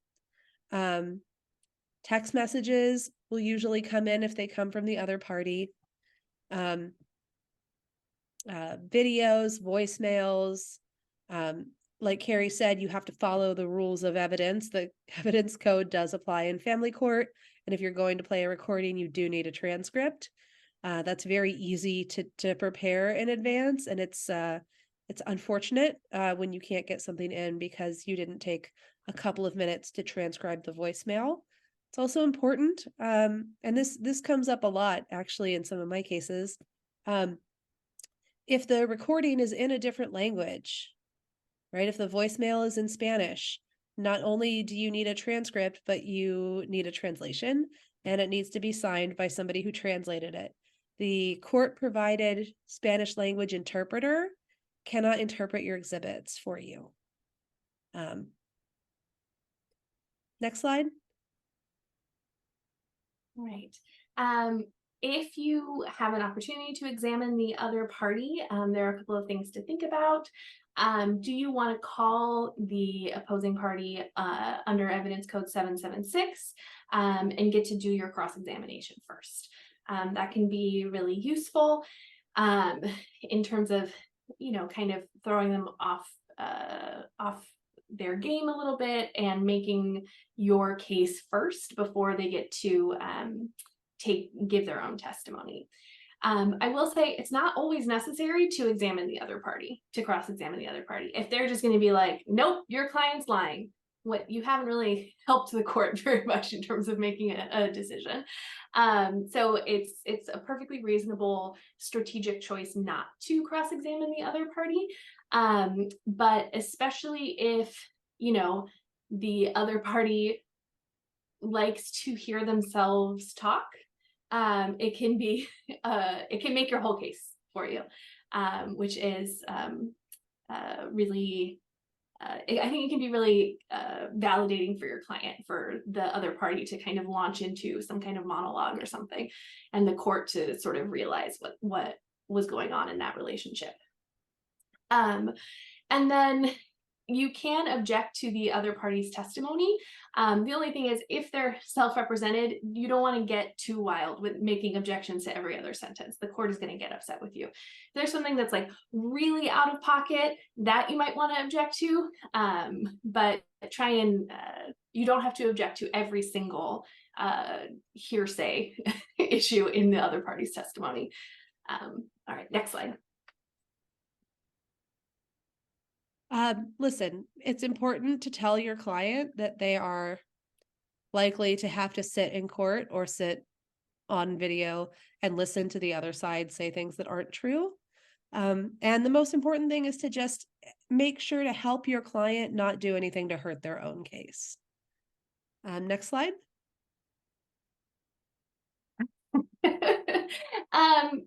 Text messages will usually come in if they come from the other party. Videos, voicemails, like Carrie said, you have to follow the rules of evidence. The evidence code does apply in family court. And if you're going to play a recording, you do need a transcript. That's very easy to prepare in advance. And it's It's unfortunate when you can't get something in because you didn't take a couple of minutes to transcribe the voicemail. It's also important, and this comes up a lot actually in some of my cases. If the recording is in a different language, right? If the voicemail is in Spanish, not only do you need a transcript, but you need a translation, and it needs to be signed by somebody who translated it. The court-provided Spanish language interpreter cannot interpret your exhibits for you. Next slide. Right. If you have an opportunity to examine the other party, there are a couple of things to think about. Do you want to call the opposing party under Evidence Code 776 and get to do your cross-examination first? That can be really useful in terms of, you know, kind of throwing them off their game a little bit and making your case first before they get to give their own testimony. I will say it's not always necessary to examine the other party, to cross-examine the other party. If they're just going to be like, nope, your client's lying, what you haven't really helped the court very much in terms of making a decision. So it's a perfectly reasonable strategic choice not to cross-examine the other party. But especially if, you know, the other party likes to hear themselves talk, it can be it can make your whole case for you, which is really I think it can be really validating for your client, for the other party to kind of launch into some kind of monologue or something, and the court to sort of realize what was going on in that relationship. And then you can object to the other party's testimony. The only thing is, if they're self-represented, you don't want to get too wild with making objections to every other sentence. The court is going to get upset with you. If there's something that's like really out of pocket, that you might want to object to, but try and you don't have to object to every single hearsay issue in the other party's testimony. All right, next slide. Listen, it's important to tell your client that they are likely to have to sit in court or sit on video and listen to the other side say things that aren't true. And the most important thing is to just make sure to help your client not do anything to hurt their own case. Next slide.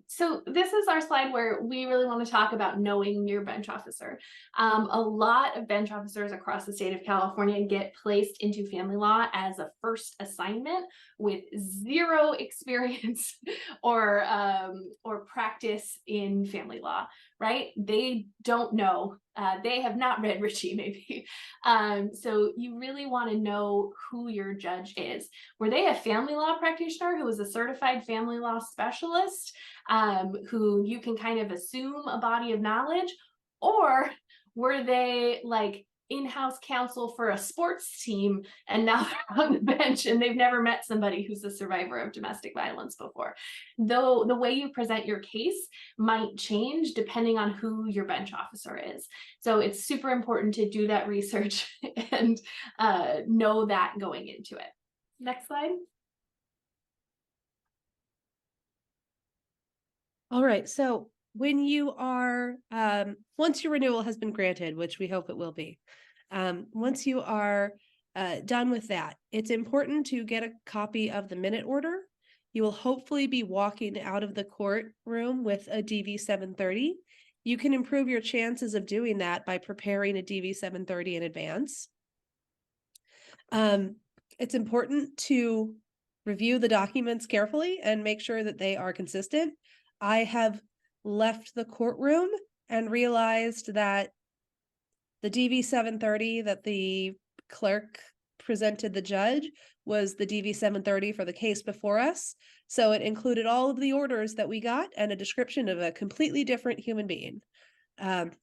So this is our slide where we really want to talk about knowing your bench officer. A lot of bench officers across the state of California get placed into family law as a first assignment with zero experience or practice in family law, right? They don't know. They have not read Ritchie, maybe. So you really want to know who your judge is. Were they a family law practitioner who was a certified family law specialist, who you can kind of assume a body of knowledge? Or were they like in-house counsel for a sports team and now they're on the bench and they've never met somebody who's a survivor of domestic violence before? Though the way you present your case might change depending on who your bench officer is. So it's super important to do that research and know that going into it. Next slide. All right, so when you are, once your renewal has been granted, which we hope it will be, once you are done with that, it's important to get a copy of the minute order. You will hopefully be walking out of the courtroom with a DV 730. You can improve your chances of doing that by preparing a DV 730 in advance. It's important to review the documents carefully and make sure that they are consistent. I have left the courtroom and realized that the DV 730 that the clerk presented the judge was the DV 730 for the case before us. So it included all of the orders that we got and a description of a completely different human being.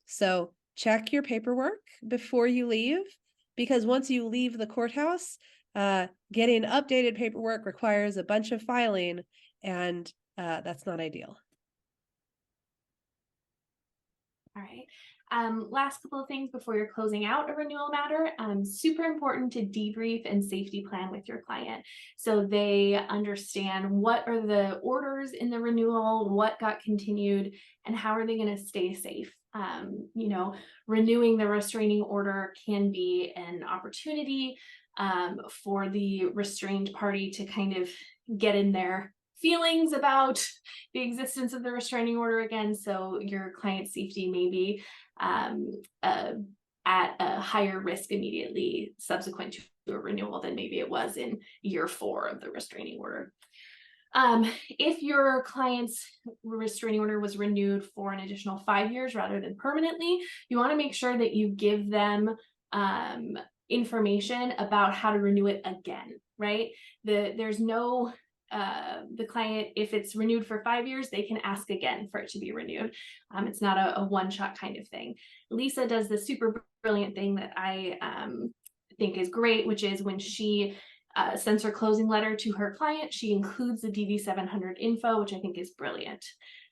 So check your paperwork before you leave, because once you leave the courthouse, getting updated paperwork requires a bunch of filing, and that's not ideal. All right. Last couple of things before you're closing out a renewal matter. Super important to debrief and safety plan with your client so they understand what are the orders in the renewal, what got continued, and how are they going to stay safe. You know, renewing the restraining order can be an opportunity for the restrained party to kind of get in their feelings about the existence of the restraining order again. So your client's safety may be at a higher risk immediately subsequent to a renewal than maybe it was in year 4 of the restraining order. If your client's restraining order was renewed for an additional 5 years rather than permanently, you want to make sure that you give them information about how to renew it again, right? There's no the client, if it's renewed for 5 years, they can ask again for it to be renewed. It's not a one-shot kind of thing. Lisa does the super brilliant thing that I think is great, which is when she sends her closing letter to her client, she includes the DV700 info, which I think is brilliant.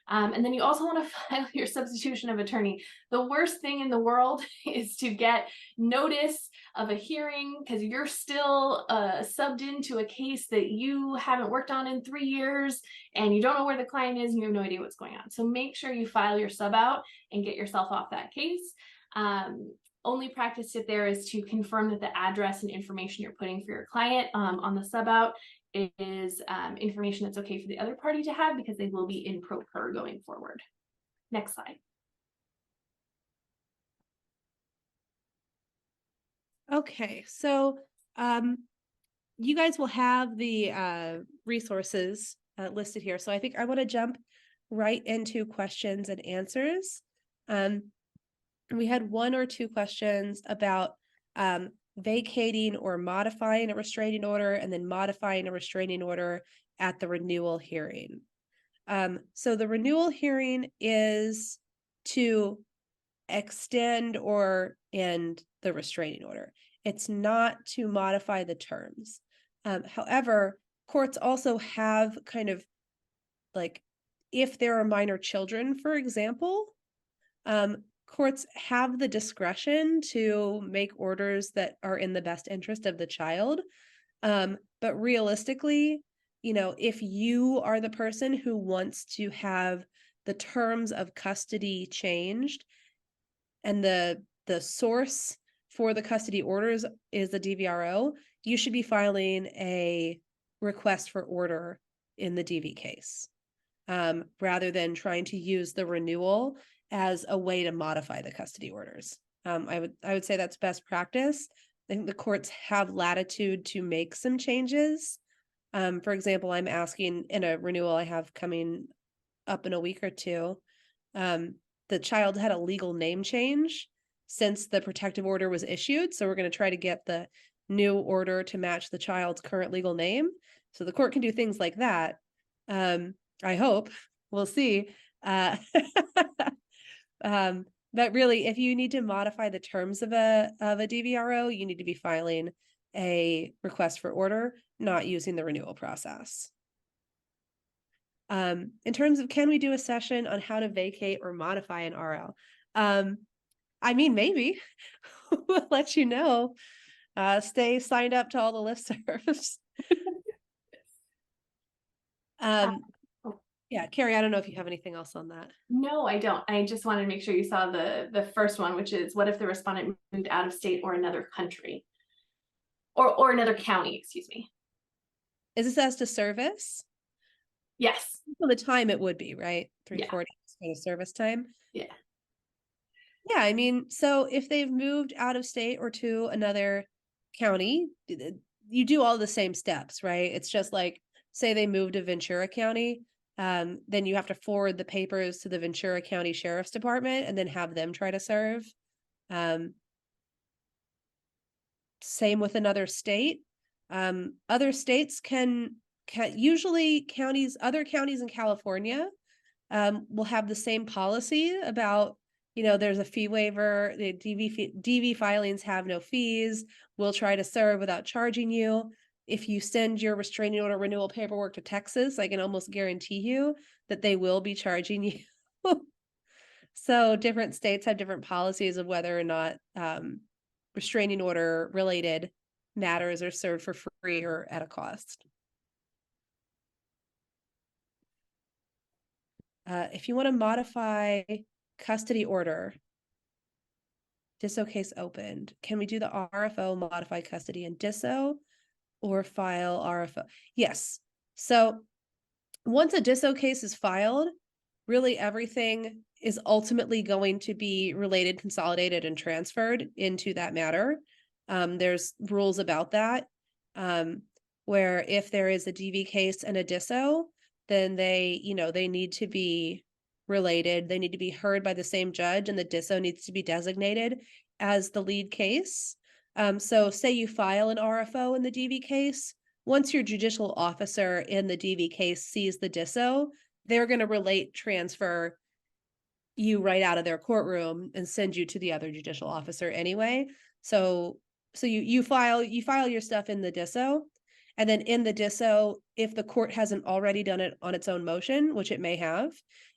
And then you also want to file your substitution of attorney. The worst thing in the world is to get notice of a hearing because you're still subbed into a case that you haven't worked on in 3 years and you don't know where the client is and you have no idea what's going on. So make sure you file your sub out and get yourself off that case. Only practice tip there is to confirm that the address and information you're putting for your client on the sub out is information that's okay for the other party to have because they will be in pro per going forward. Next slide. Okay, so you guys will have the resources listed here. So I think I want to jump right into questions and answers. We had 1 or 2 questions about vacating or modifying a restraining order and then modifying a restraining order at the renewal hearing. So the renewal hearing is to extend or end the restraining order. It's not to modify the terms. However, courts also have kind of like, if there are minor children, for example, courts have the discretion to make orders that are in the best interest of the child. But realistically, you know, if you are the person who wants to have the terms of custody changed and the source for the custody orders is the DVRO, you should be filing a request for order in the DV case, rather than trying to use the renewal as a way to modify the custody orders. I would say that's best practice. I think the courts have latitude to make some changes. For example, I'm asking in a renewal I have coming up in a week or 2, the child had a legal name change since the protective order was issued. So we're going to try to get the new order to match the child's current legal name. So the court can do things like that. I hope. We'll see. But really, if you need to modify the terms of a DVRO, you need to be filing a request for order, not using the renewal process. In terms of, can we do a session on how to vacate or modify an RO? I mean, maybe. We'll let you know. Stay signed up to all the listservs. Yeah, Carrie, I don't know if you have anything else on that. No, I don't. I just wanted to make sure you saw the first one, which is what if the respondent moved out of state or another country? Or another county, excuse me. Is this as to service? Yes. For the time it would be, right? 340 Yeah. is service time. Yeah. Yeah, I mean, so if they've moved out of state or to another county, you do all the same steps, right? It's just like, say they moved to Ventura County, then you have to forward the papers to the Ventura County Sheriff's Department and then have them try to serve. Same with another state. Other states can usually other counties in California will have the same policy about, you know, there's a fee waiver, the DV filings have no fees, we'll try to serve without charging you. If you send your restraining order renewal paperwork to Texas, I can almost guarantee you that they will be charging you. So different states have different policies of whether or not restraining order related matters are served for free or at a cost. If you want to modify custody order, DISO case opened, can we do the RFO modify custody and DISO or file RFO? Yes. So once a DISO case is filed, really everything is ultimately going to be related, consolidated, and transferred into that matter. There's rules about that, where if there is a DV case and a DISO, then they need to be related. They need to be heard by the same judge, and the DISO needs to be designated as the lead case. So say you file an RFO in the DV case, once your judicial officer in the DV case sees the DISO, they're going to relate transfer you right out of their courtroom and send you to the other judicial officer anyway. So you file your stuff in the DISO, and then in the DISO, if the court hasn't already done it on its own motion, which it may have,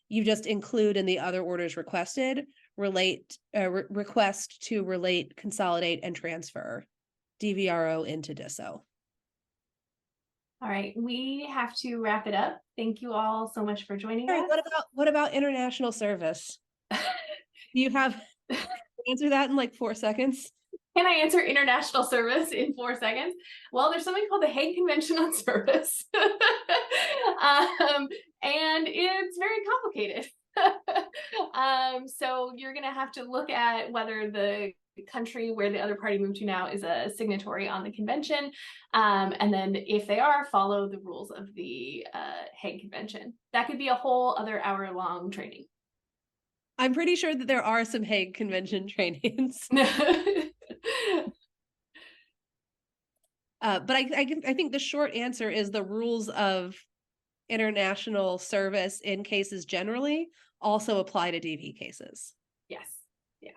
you just include in the other orders requested, request to relate, consolidate, and transfer DVRO into DISO. All right, we have to wrap it up. Thank you all so much for joining us. What about international service? Do you have answer that in like 4 seconds? Can I answer international service in 4 seconds? Well, there's something called the Hague Convention on Service. And it's very complicated. So you're going to have to look at whether the country where the other party moved to now is a signatory on the convention. And then if they are, follow the rules of the Hague Convention. That could be a whole other hour-long training. I'm pretty sure that there are some Hague Convention trainings. But I think the short answer is the rules of international service in cases generally also apply to DV cases. Yes. Yeah.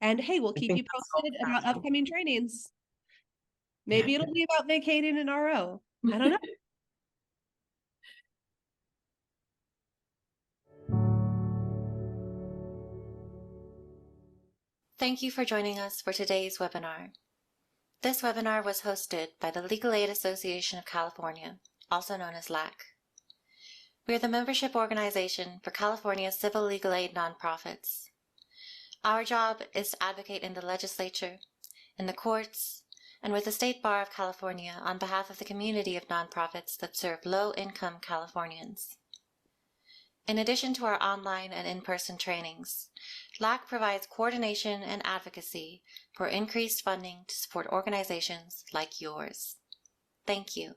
And hey, we'll keep you posted about upcoming trainings. Maybe it'll be about vacating an RO. I don't know. Thank you for joining us for today's webinar. This webinar was hosted by the Legal Aid Association of California, also known as LAAC. We are the membership organization for California's civil legal aid nonprofits. Our job is to advocate in the legislature, in the courts, and with the State Bar of California on behalf of the community of nonprofits that serve low-income Californians. In addition to our online and in-person trainings, LAAC provides coordination and advocacy for increased funding to support organizations like yours. Thank you.